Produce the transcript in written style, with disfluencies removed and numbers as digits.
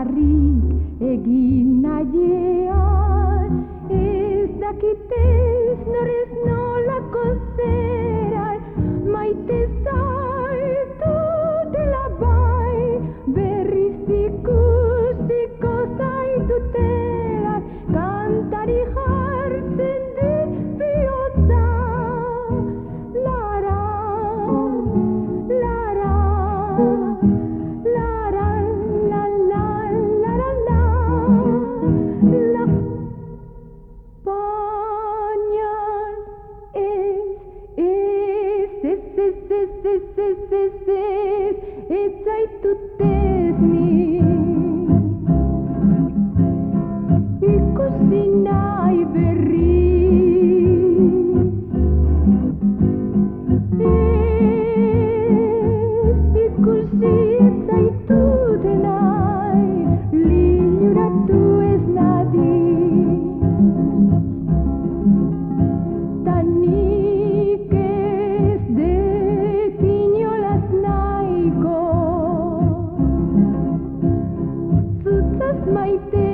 bakarrik egin nahian, ez dakitez norez nolako zeran, maite zaitutela bai, berriz ikusiko zaitutela, kantari jartzen dit bihotza. Lara, lara, lara, la, la, lara, la, la. Baina ez zaitutez nik ikusi nahi berriz. Ikusi ez zaitut nahi, liluratu ez nadik. Ta nik ez dut inolaz nahiko, zutzaz maite